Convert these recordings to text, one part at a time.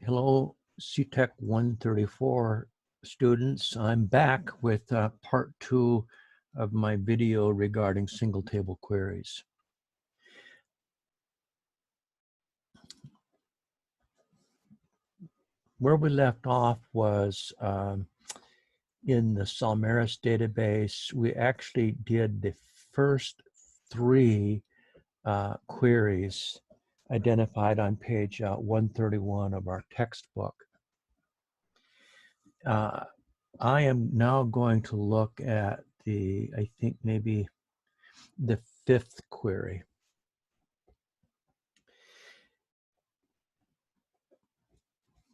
Hello, CTEC 134 students. I'm back with part 2 of my video regarding single table queries. Where we left off was in the Salmaris database. We actually did the first 3 queries identified on page 131 of our textbook. I am now going to look at I think maybe the 5th query.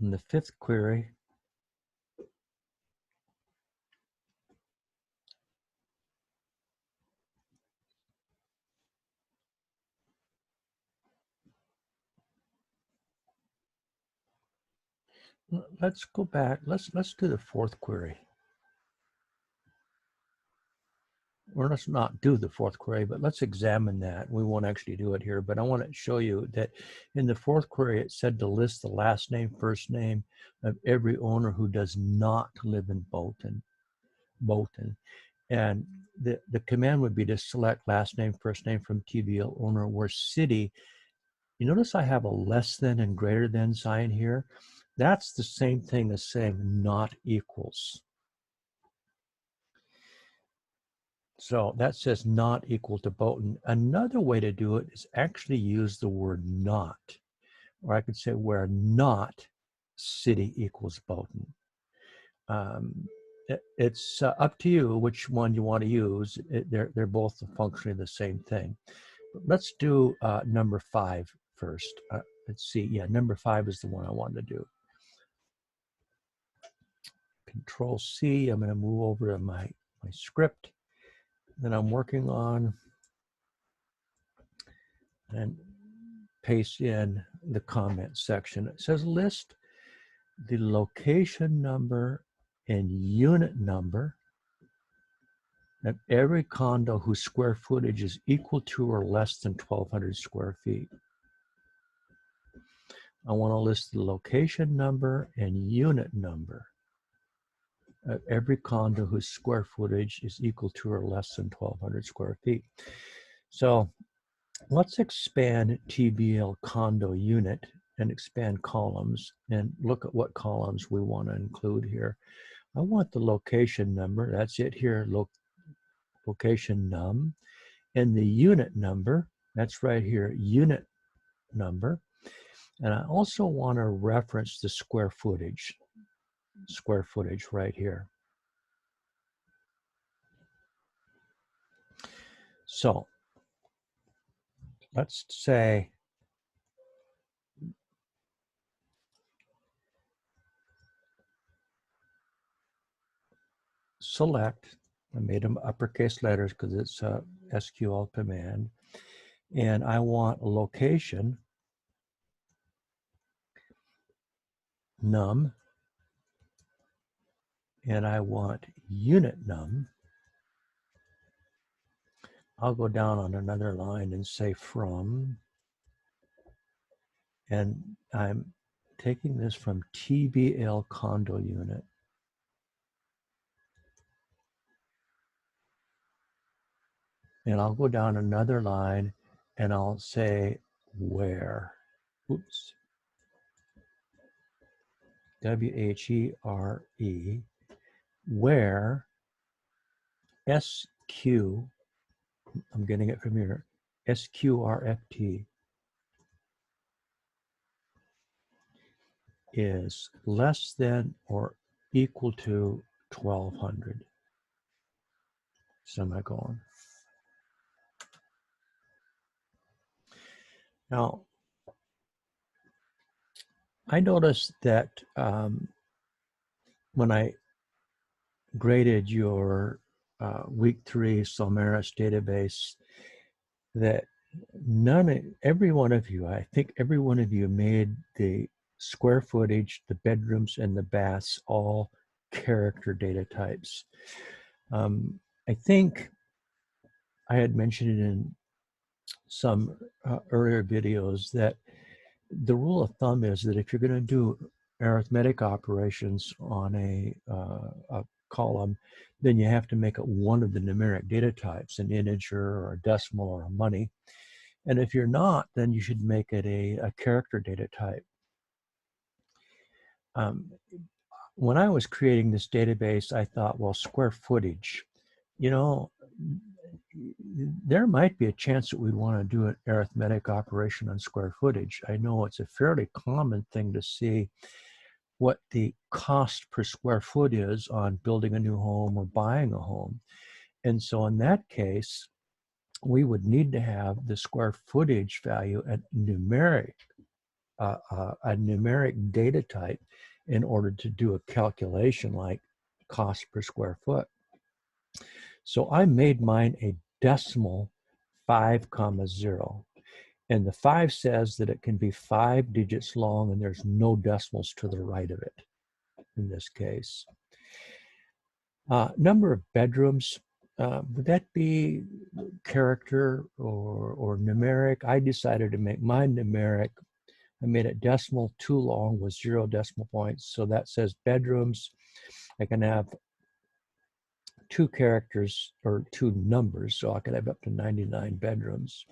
In the 5th query, let's go back. Let's do the 4th query. Or let's not do the 4th query, but let's examine that. We won't actually do it here, but I want to show you that in the 4th query, it said to list the last name, first name of every owner who does not live in Bolton. And the command would be to select last name, first name from TBL owner where city. You notice I have a less than and greater than sign here. That's the same thing as saying not equals. So that says not equal to Bolton. Another way to do it is actually use the word not, or I could say where not city equals Bolton. It's up to you which one you want to use. They're both functionally the same thing. But let's do number 5 first. Let's see. Yeah, number 5 is the one I wanted to do. Control C. I'm going to move over to my script that I'm working on and paste in the comment section. It says list the location number and unit number of every condo whose square footage is equal to or less than 1,200 square feet. I want to list the location number and unit number of every condo whose square footage is equal to or less than 1,200 square feet. So let's expand TBL condo unit and expand columns and look at what columns we want to include here. I want the location number, that's it here, location num, and the unit number, that's right here, unit number. And I also want to reference the square footage right here. So let's say select, I made them uppercase letters because it's a SQL command, and I want a location num, and I want unit num. I'll go down on another line and say from, and I'm taking this from TBL condo unit. And I'll go down another line and I'll say where, oops, W-H-E-R-E, where SQ, I'm getting it from here, SQRFT is less than or equal to 1,200, semicolon. Now, I noticed that when I graded your week 3 Salmaris database, that every one of you, I think every one of you made the square footage, the bedrooms, and the baths all character data types. I think I had mentioned it in some earlier videos that the rule of thumb is that if you're going to do arithmetic operations on a column, then you have to make it one of the numeric data types, an integer or a decimal or a money. And if you're not, then you should make it a character data type. When I was creating this database, I thought, well, square footage, you know, there might be a chance that we'd want to do an arithmetic operation on square footage. I know it's a fairly common thing to see what the cost per square foot is on building a new home or buying a home. And so in that case, we would need to have the square footage value a numeric data type in order to do a calculation like cost per square foot. So I made mine a decimal 5,0. And the 5 says that it can be 5 digits long and there's no decimals to the right of it in this case. Number of bedrooms, would that be character or numeric? I decided to make mine numeric. I made it decimal too long with 0 decimal points. So that says bedrooms. I can have 2 characters or 2 numbers. So I could have up to 99 bedrooms.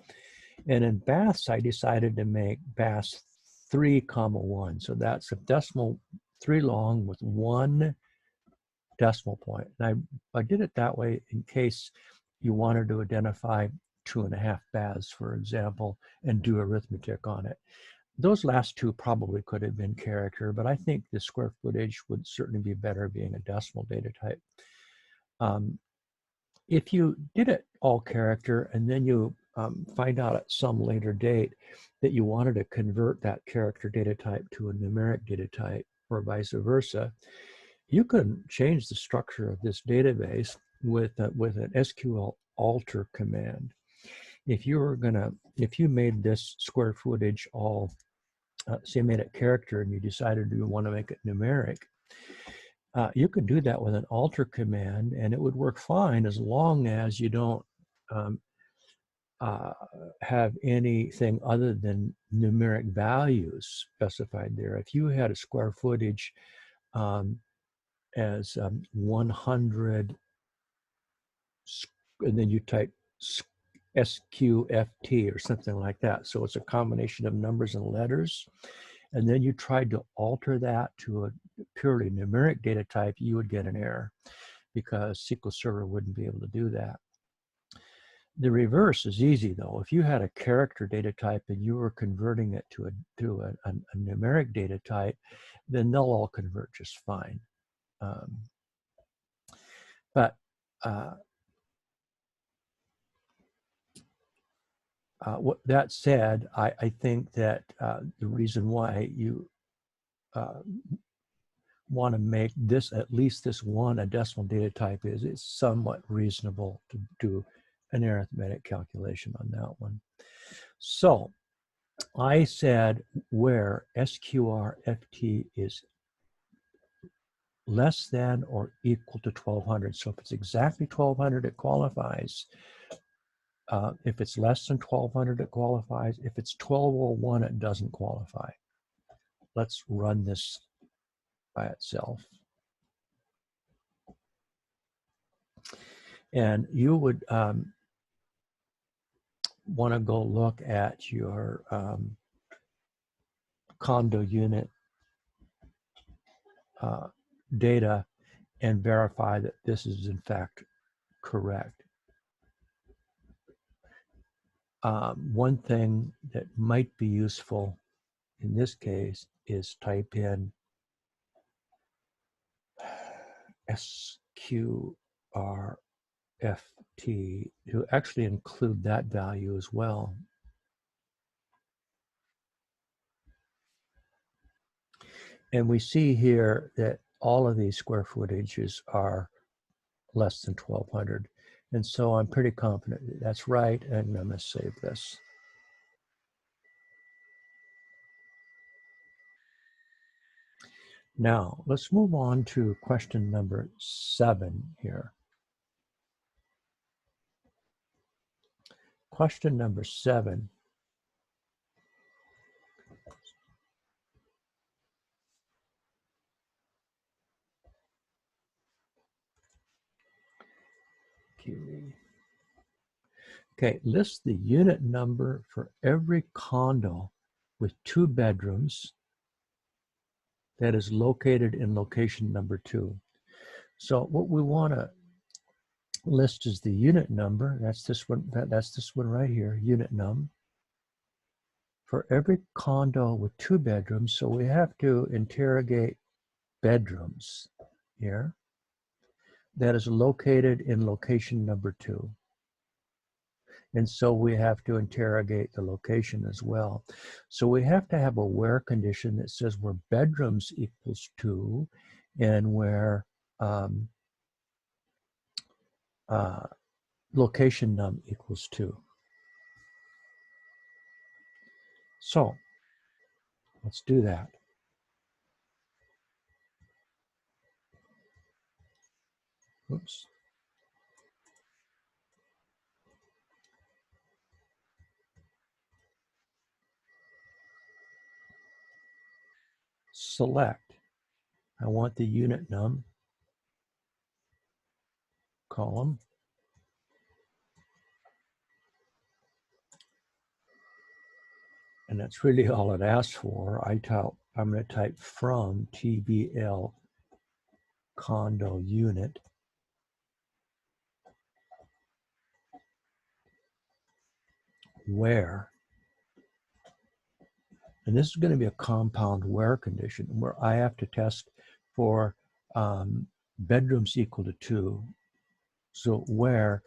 And in baths, I decided to make baths 3,1. So that's a decimal 3 long with 1 decimal point. And I did it that way in case you wanted to identify 2.5 baths, for example, and do arithmetic on it. Those last 2 probably could have been character, but I think the square footage would certainly be better being a decimal data type. If you did it all character and then you find out at some later date that you wanted to convert that character data type to a numeric data type or vice versa, you could change the structure of this database with an SQL alter command. If you made this square footage all, say you made it character and you decided you want to make it numeric, you could do that with an alter command and it would work fine as long as you don't have anything other than numeric values specified there. If you had a square footage as 100, and then you type SQFT or something like that. So it's a combination of numbers and letters. And then you tried to alter that to a purely numeric data type, you would get an error because SQL Server wouldn't be able to do that. The reverse is easy though. If you had a character data type and you were converting it to a numeric data type, then they'll all convert just fine. What that said, I think that the reason why you want to make this, at least this one, a decimal data type is it's somewhat reasonable to do an arithmetic calculation on that one. So I said where SQRFT is less than or equal to 1200. So if it's exactly 1200, it qualifies. If it's less than 1200, it qualifies. If it's 1201, it doesn't qualify. Let's run this by itself. And you would want to go look at your condo unit data and verify that this is in fact correct. One thing that might be useful in this case is type in SQRFT to actually include that value as well. And we see here that all of these square footages are less than 1200. And so I'm pretty confident that that's right. And I'm going to save this. Now, let's move on to question number 7 here. Question number 7 QE. Okay, list the unit number for every condo with 2 bedrooms that is located in location number 2. So what we want to list is the unit number. That's this one. That's this one right here. Unit num for every condo with 2 bedrooms. So we have to interrogate bedrooms here. That is located in location number 2. And so we have to interrogate the location as well. So we have to have a where condition that says where bedrooms equals 2 and where location num equals 2. So let's do that. Oops. Select. I want the unit num column. And that's really all it asks for. I'm going to type from TBL condo unit where, and this is going to be a compound where condition where I have to test for bedrooms equal to 2. So where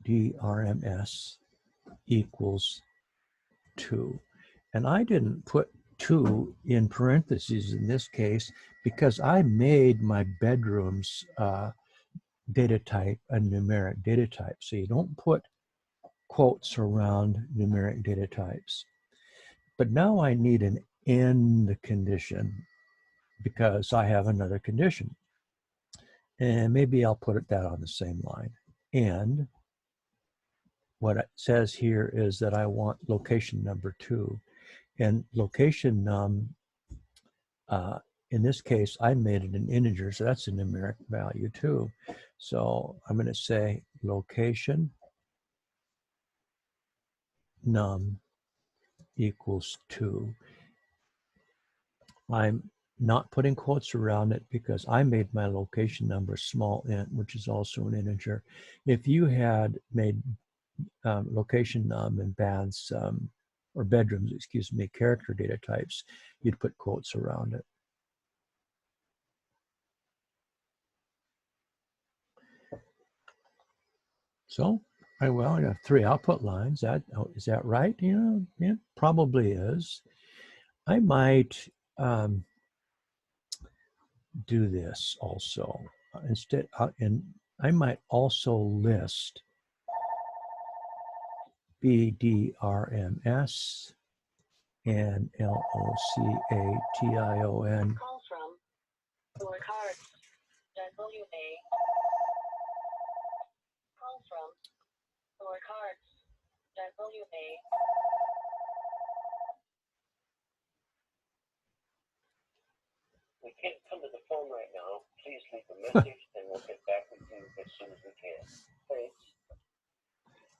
BDRMS equals 2. And I didn't put 2 in parentheses in this case because I made my bedrooms data type a numeric data type. So you don't put quotes around numeric data types. But now I need an end condition because I have another condition. And maybe I'll put that on the same line. And what it says here is that I want location number 2. And location num, in this case, I made it an integer, so that's a numeric value too. So I'm going to say location num equals 2. I'm not putting quotes around it because I made my location number small int, which is also an integer. If you had made location num and baths or bedrooms, excuse me, character data types, you'd put quotes around it. So I got 3 output lines. Is that right? Yeah, it probably is. I might do this also instead, and I might also list BDRMS and LOCATION. Call from your card. WA. Call from your card. WA. We can't come to the phone right now. Please leave a message and we'll get back with you as soon as we can. Thanks.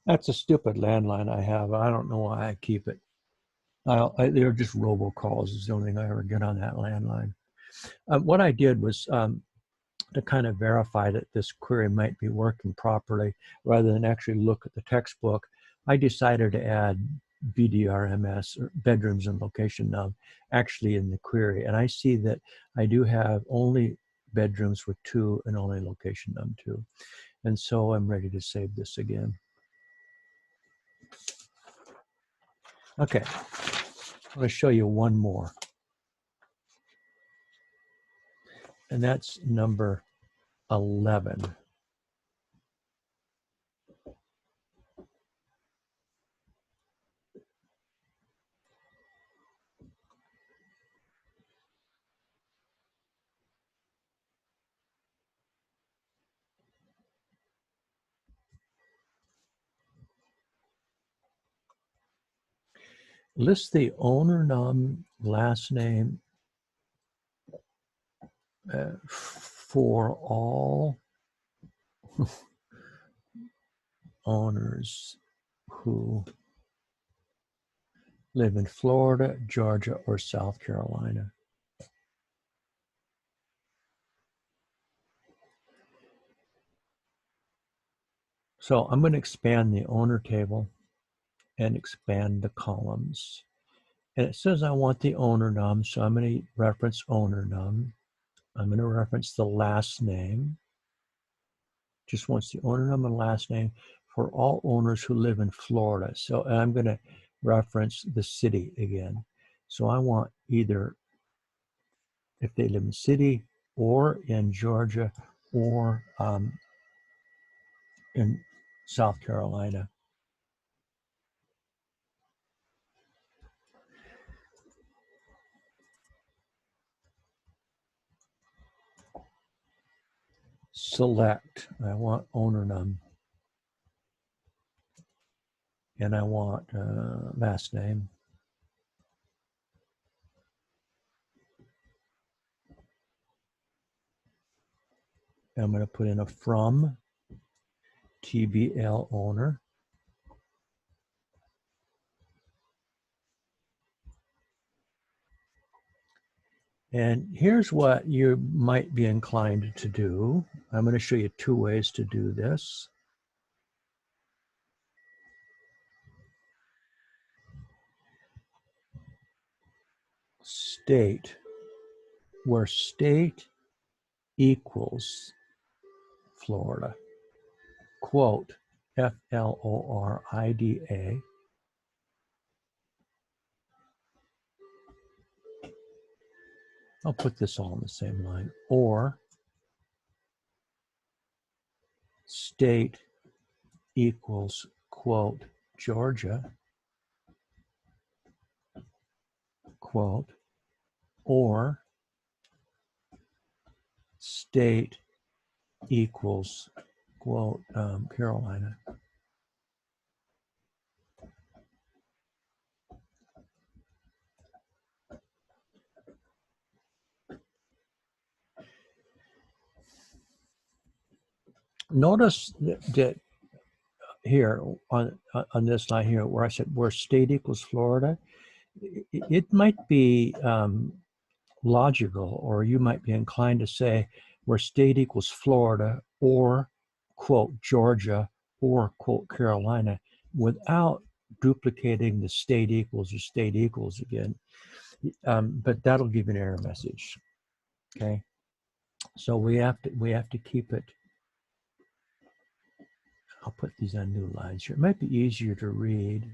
That's a stupid landline I have. I don't know why I keep it. They're just robocalls is the only thing I ever get on that landline. What I did was to kind of verify that this query might be working properly, rather than actually look at the textbook, I decided to add BDRMS, or bedrooms and location num, actually in the query. And I see that I do have only bedrooms with 2 and only location num 2. And so I'm ready to save this again. Okay, I'm going to show you one more. And that's number 11. List the owner num, last name, for all owners who live in Florida, Georgia, or South Carolina. So I'm going to expand the owner table and expand the columns. And it says I want the owner num, so I'm going to reference owner num. I'm going to reference the last name. Just wants the owner num and last name for all owners who live in Florida. So I'm going to reference the city again. So I want either if they live in city or in Georgia or in South Carolina. Select, I want owner num. And I want last name. I'm going to put in a from TBL owner. And here's what you might be inclined to do. I'm going to show you two ways to do this. State, where state equals Florida. Quote, Florida. I'll put this all on the same line. Or state equals, quote, Georgia, quote, or state equals, quote, Carolina. Notice that here on this line here where I said where state equals Florida, it might be logical, or you might be inclined to say where state equals Florida or quote Georgia or quote Carolina without duplicating the state equals or state equals again. But that'll give you an error message. Okay, so we have to keep it. I'll put these on new lines here. It might be easier to read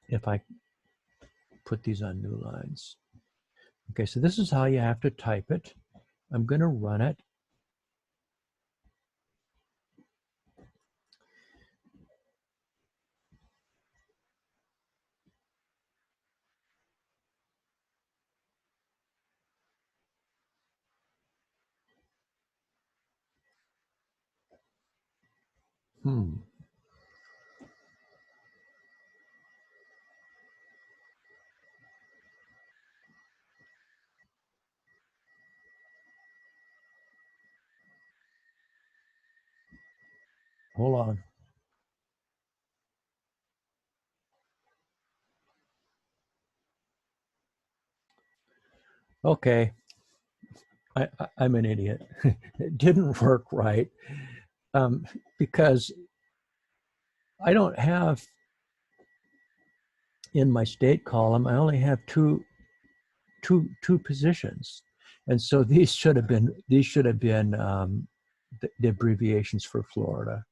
if I put these on new lines. Okay, so this is how you have to type it. I'm going to run it. Hold on. Okay, I'm an idiot. It didn't work right because I don't have in my state column. I only have two positions, and so these should have been the abbreviations for Florida.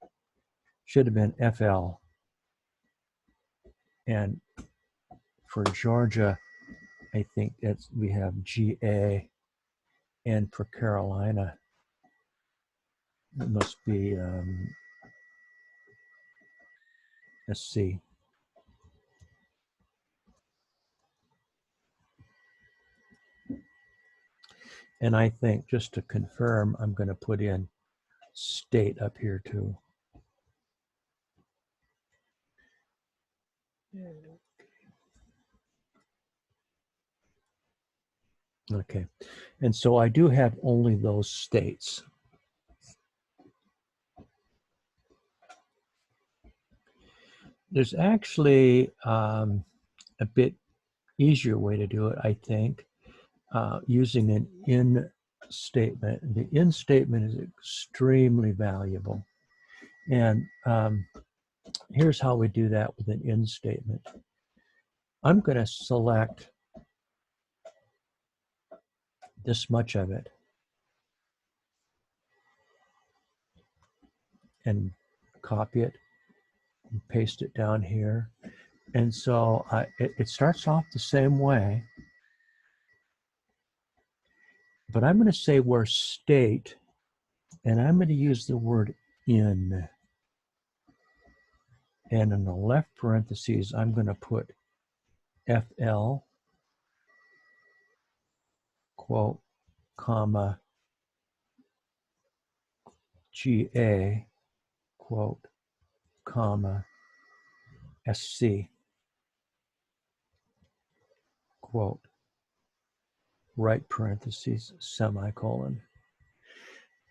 Should have been FL, and for Georgia, I think we have GA, and for Carolina, it must be SC. And I think just to confirm, I'm going to put in state up here too. Okay, and so I do have only those states. There's actually a bit easier way to do it, I think, using an in statement. The in statement is extremely valuable. And here's how we do that with an in statement. I'm going to select this much of it and copy it and paste it down here. And so it starts off the same way, but I'm going to say where state, and I'm going to use the word in. And in the left parentheses, I'm going to put FL, quote, comma, GA, quote, comma, SC, quote, right parentheses, semicolon.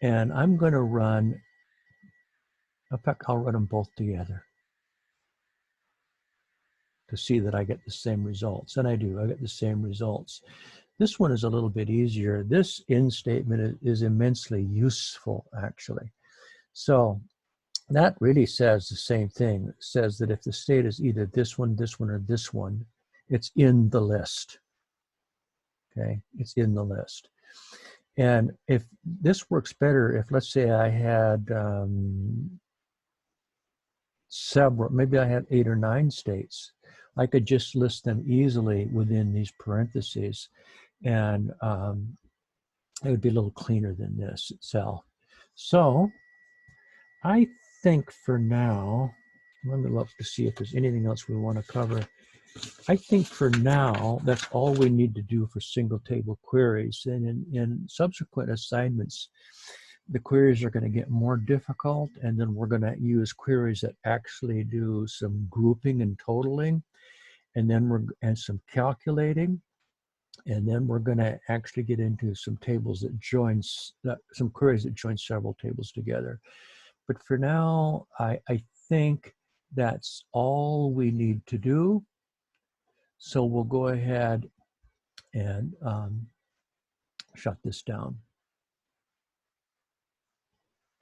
And I'm going to run, in fact, I'll run them both together to see that I get the same results. And I do, I get the same results. This one is a little bit easier. This in statement is immensely useful, actually. So that really says the same thing. It says that if the state is either this one, or this one, it's in the list. Okay, it's in the list. And if this works better, if let's say I had several, maybe I had 8 or 9 states, I could just list them easily within these parentheses, and it would be a little cleaner than this itself. So I think for now, let me look to see if there's anything else we want to cover. I think for now, that's all we need to do for single table queries. And in subsequent assignments, the queries are going to get more difficult, and then we're going to use queries that actually do some grouping and totaling, and then some calculating, and then we're going to actually get into some tables that some queries that join several tables together. But for now, I think that's all we need to do. So we'll go ahead and shut this down.